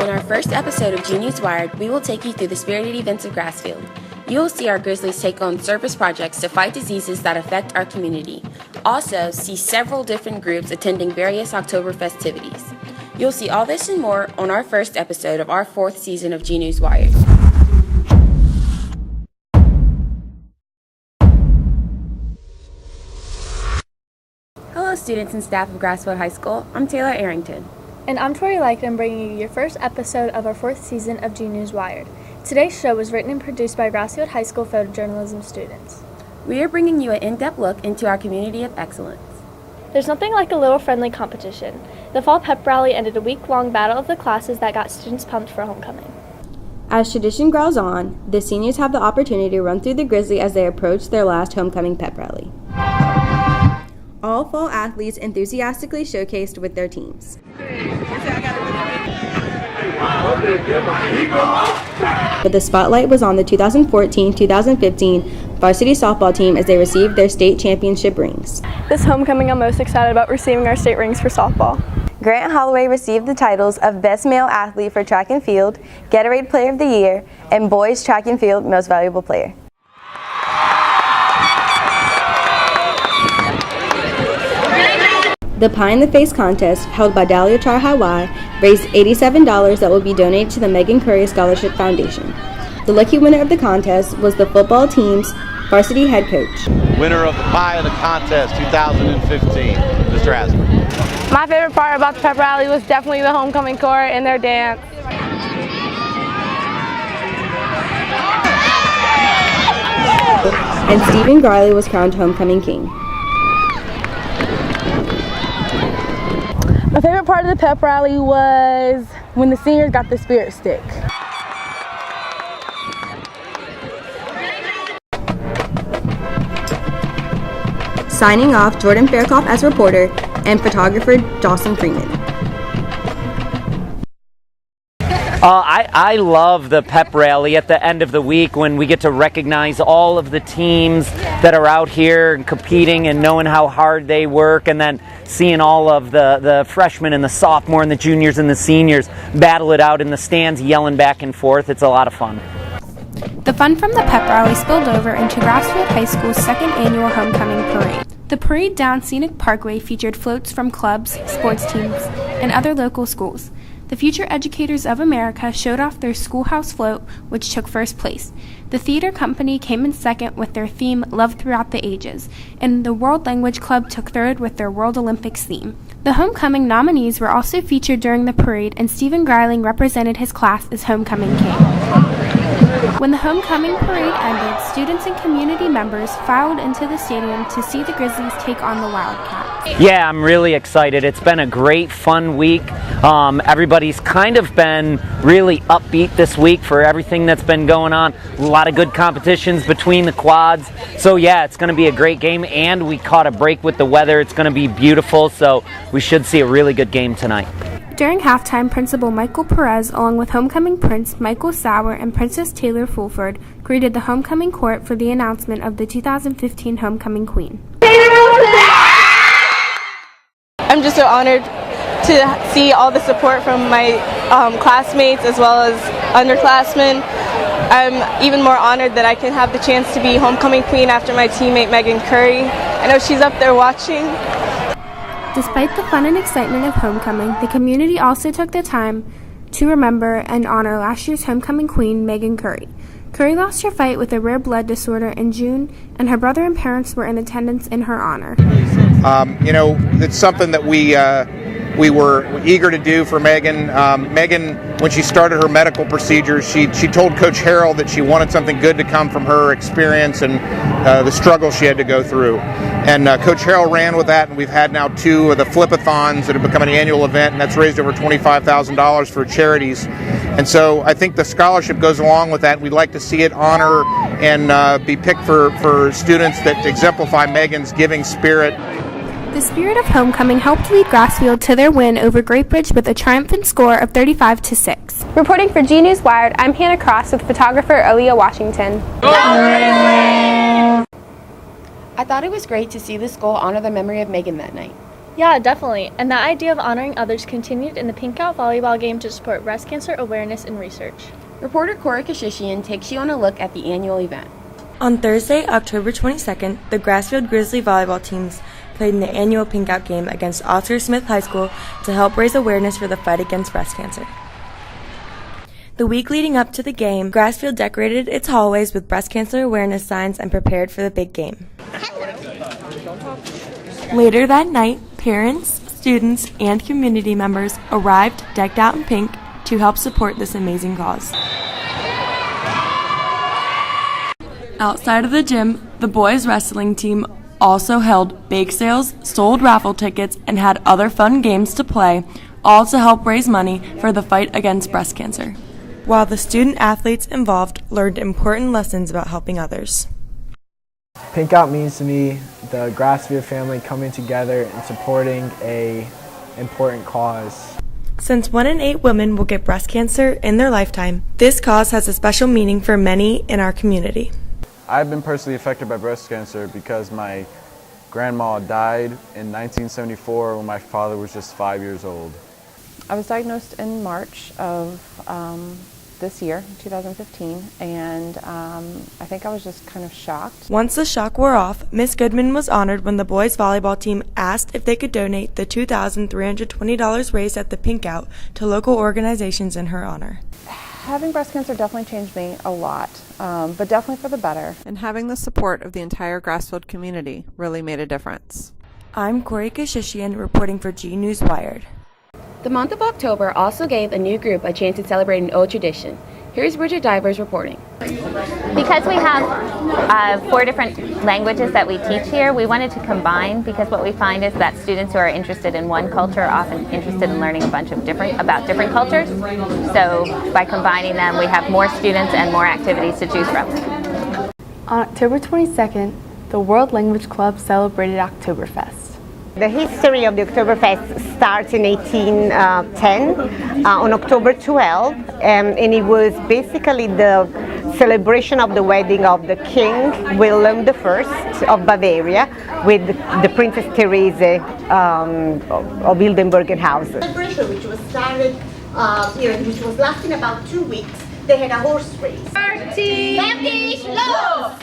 In our first episode of G-News Wired, we will take you through the spirited events of Grassfield. You will see our Grizzlies take on service projects to fight diseases that affect our community. Also, see several different groups attending various Oktoberfest festivities. You'll see all this and more on our first episode of our 4th season of G-News Wired. Hello students and staff of Grassfield High School, I'm Taylor Arrington. And I'm Tori Leichten, bringing you your first episode of our 4th season of G-News Wired. Today's show was written and produced by Grassfield High School photojournalism students. We are bringing you an in-depth look into our community of excellence. There's nothing like a little friendly competition. The fall pep rally ended a week-long battle of the classes that got students pumped for homecoming. As tradition grows on, the seniors have the opportunity to run through the Grizzly as they approach their last homecoming pep rally. All fall athletes enthusiastically showcased with their teams. But the spotlight was on the 2014-2015 varsity softball team as they received their state championship rings. This homecoming, I'm most excited about receiving our state rings for softball. Grant Holloway received the titles of Best Male Athlete for Track and Field, Gatorade Player of the Year, and Boys Track and Field Most Valuable Player. The Pie in the Face contest, held by Dahlia Char-Hawaii, raised $87 that will be donated to the Megan Curry Scholarship Foundation. The lucky winner of the contest was the football team's varsity head coach. Winner of the Pie in the Contest 2015, Mr. Asper. My favorite part about the pep rally was definitely the homecoming choir and their dance. And Stephen Griley was crowned homecoming king. My favorite part of the pep rally was when the seniors got the spirit stick. Signing off, Jordan Fairclough as reporter and photographer Dawson Freeman. I love the pep rally at the end of the week when we get to recognize all of the teams that are out here and competing and knowing how hard they work, and then seeing all of the freshmen and the sophomore and the juniors and the seniors battle it out in the stands, yelling back and forth. It's a lot of fun. The fun from the pep rally spilled over into Grassfield High School's 2nd annual homecoming parade. The parade down Scenic Parkway featured floats from clubs, sports teams, and other local schools. The Future Educators of America showed off their schoolhouse float, which took first place. The theater company came in second with their theme Love Throughout the Ages, and the World Language Club took third with their World Olympics theme. The homecoming nominees were also featured during the parade, and Stephen Greiling represented his class as homecoming king. When the homecoming parade ended, students and community members filed into the stadium to see the Grizzlies take on the Wildcats. Yeah, I'm really excited. It's been a great, fun week. Everybody's kind of been really upbeat this week for everything that's been going on. A lot of good competitions between the quads. So yeah, it's going to be a great game, and we caught a break with the weather. It's going to be beautiful, so we should see a really good game tonight. During halftime, Principal Michael Perez, along with homecoming Prince Michael Sauer and Princess Taylor Fulford, greeted the homecoming court for the announcement of the 2015 homecoming queen. I'm just so honored to see all the support from my classmates as well as underclassmen. I'm even more honored that I can have the chance to be homecoming queen after my teammate Megan Curry. I know she's up there watching. Despite the fun and excitement of homecoming, the community also took the time to remember and honor last year's homecoming queen, Megan Curry. Curry lost her fight with a rare blood disorder in June, and her brother and parents were in attendance in her honor. It's something that we were eager to do for Megan. Megan, when she started her medical procedures, she told Coach Harrell that she wanted something good to come from her experience and the struggle she had to go through. And Coach Harrell ran with that, and we've had now 2 of the flip-a-thons that have become an annual event, and that's raised over $25,000 for charities. And so I think the scholarship goes along with that. We'd like to see it honor and be picked for students that exemplify Megan's giving spirit. The spirit of homecoming helped lead Grassfield to their win over Great Bridge with a triumphant score of 35-6. Reporting for G-News Wired, I'm Hannah Cross with photographer Aaliyah Washington. I thought it was great to see the school honor the memory of Megan that night. Yeah, definitely. And that idea of honoring others continued in the Pink Out Volleyball Game to support breast cancer awareness and research. Reporter Cora Kashishian takes you on a look at the annual event. On Thursday, October 22nd, the Grassfield Grizzly volleyball teams played in the annual Pink Out game against Oscar Smith High School to help raise awareness for the fight against breast cancer. The week leading up to the game, Grassfield decorated its hallways with breast cancer awareness signs and prepared for the big game. Later that night, parents, students, and community members arrived decked out in pink to help support this amazing cause. Outside of the gym, the boys' wrestling team also held bake sales, sold raffle tickets, and had other fun games to play, all to help raise money for the fight against breast cancer, while the student athletes involved learned important lessons about helping others. Pink Out means to me the Grassfield family coming together and supporting a important cause. Since 1 in 8 women will get breast cancer in their lifetime, this cause has a special meaning for many in our community. I've been personally affected by breast cancer because my grandma died in 1974 when my father was just 5 years old. I was diagnosed in March of this year, 2015, and I think I was just kind of shocked. Once the shock wore off, Miss Goodman was honored when the boys' volleyball team asked if they could donate the $2,320 raised at the Pink Out to local organizations in her honor. Having breast cancer definitely changed me a lot, but definitely for the better. And having the support of the entire Grassfield community really made a difference. I'm Cora Kashishian reporting for G News Wired. The month of October also gave a new group a chance to celebrate an old tradition. Here's Bridget Divers reporting. Because we have 4 different languages that we teach here, we wanted to combine, because what we find is that students who are interested in one culture are often interested in learning a bunch of different cultures. So by combining them, we have more students and more activities to choose from. On October 22nd, the World Language Club celebrated Oktoberfest. The history of the Oktoberfest starts in 1810 on October 12, and it was basically the celebration of the wedding of the King Wilhelm I of Bavaria with the Princess Therese of Wildenbergenhausen. Celebration, which was started, which was lasting about 2 weeks. They had a horse race. Party! Fertig, los!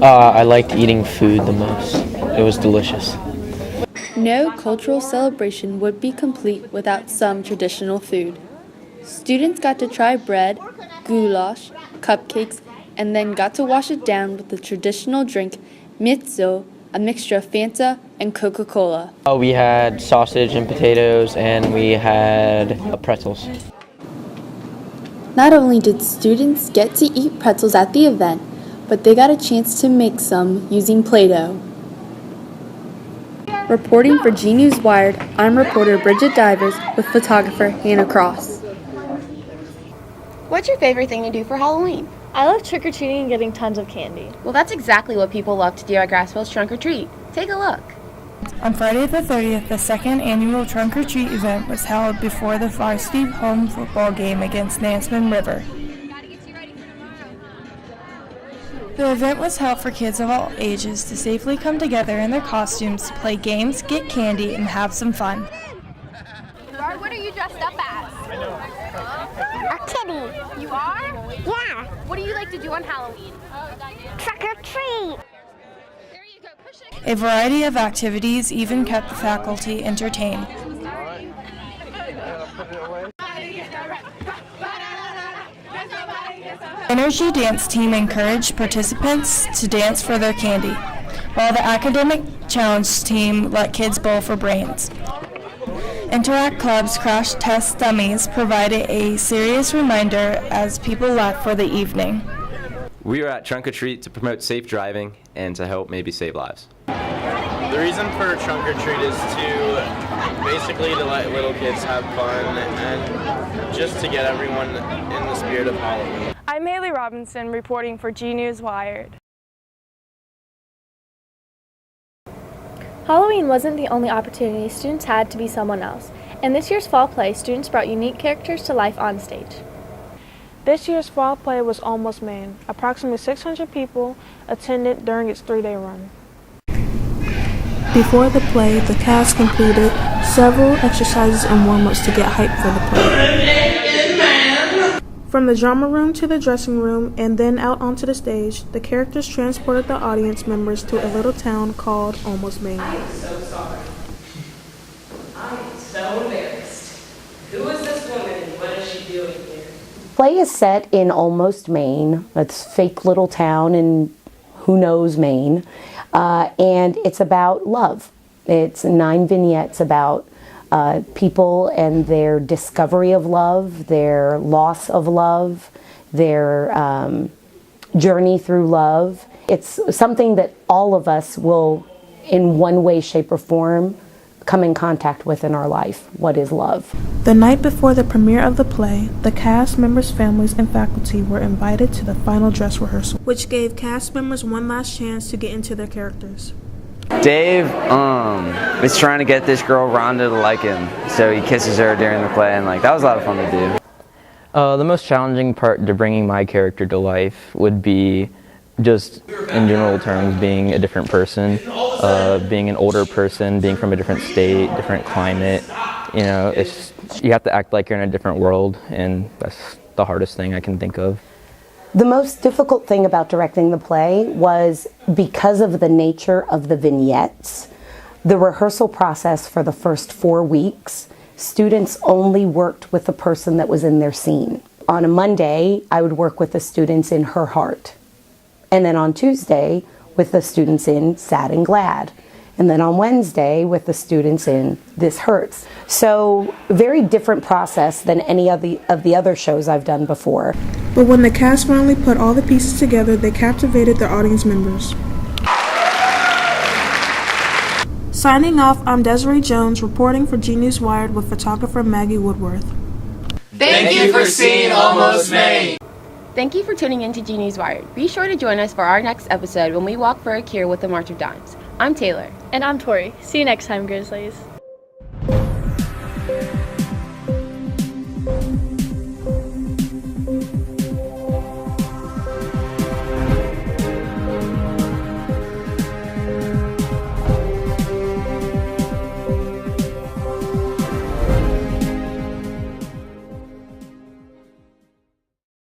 I liked eating food the most. It was delicious. No cultural celebration would be complete without some traditional food. Students got to try bread, goulash, cupcakes, and then got to wash it down with the traditional drink, miso, a mixture of Fanta and Coca-Cola. We had sausage and potatoes, and we had pretzels. Not only did students get to eat pretzels at the event, but they got a chance to make some using Play-Doh. Reporting for G News Wired, I'm reporter Bridget Divers with photographer Hannah Cross. What's your favorite thing to do for Halloween? I love trick-or-treating and getting tons of candy. Well, that's exactly what people love to do at Grassfield's Trunk or Treat. Take a look. On Friday the 30th, the second annual Trunk or Treat event was held before the varsity home football game against Nansemond River. The event was held for kids of all ages to safely come together in their costumes to play games, get candy, and have some fun. Bard, what are you dressed up as? A kitty. You are? Yeah. What do you like to do on Halloween? Trick or treat. A variety of activities even kept the faculty entertained. Energy Dance Team encouraged participants to dance for their candy, while the Academic Challenge Team let kids bowl for brains. Interact Club's Crash Test Dummies provided a serious reminder as people left for the evening. We are at Trunk or Treat to promote safe driving and to help maybe save lives. The reason for Trunk or Treat is to basically to let little kids have fun and just to get everyone in the spirit of Halloween. I'm Haley Robinson reporting for G News Wired. Halloween wasn't the only opportunity students had to be someone else. In this year's fall play, students brought unique characters to life on stage. This year's fall play was Almost Maine. Approximately 600 people attended during its 3-day run. Before the play, the cast completed several exercises and warm-ups to get hyped for the play. From the drama room to the dressing room and then out onto the stage, the characters transported the audience members to a little town called Almost Maine. I am so sorry. I am so embarrassed. Who is this woman and what is she doing here? Play is set in Almost Maine. It's a fake little town in who knows Maine. And it's about love. It's 9 vignettes about people and their discovery of love, their loss of love, their journey through love. It's something that all of us will, in one way, shape, or form, come in contact with in our life. What is love? The night before the premiere of the play, the cast members, families, and faculty were invited to the final dress rehearsal, which gave cast members one last chance to get into their characters. Dave is trying to get this girl Rhonda to like him, so he kisses her during the play, and that was a lot of fun to do. The most challenging part to bringing my character to life would be just in general terms being a different person, being an older person, being from a different state, different climate. You have to act like you're in a different world, and that's the hardest thing I can think of. The most difficult thing about directing the play was because of the nature of the vignettes, the rehearsal process for the first 4 weeks, students only worked with the person that was in their scene. On a Monday, I would work with the students in Her Heart. And then on Tuesday, with the students in Sad and Glad. And then on Wednesday, with the students in This Hurts. So, very different process than any of the other shows I've done before. But when the cast finally put all the pieces together, they captivated their audience members. Signing off, I'm Desiree Jones, reporting for G News Wired with photographer Maggie Woodworth. Thank you for seeing Almost Maine. Thank you for tuning in to G News Wired. Be sure to join us for our next episode when we walk for a cure with the March of Dimes. I'm Taylor. And I'm Tori. See you next time, Grizzlies.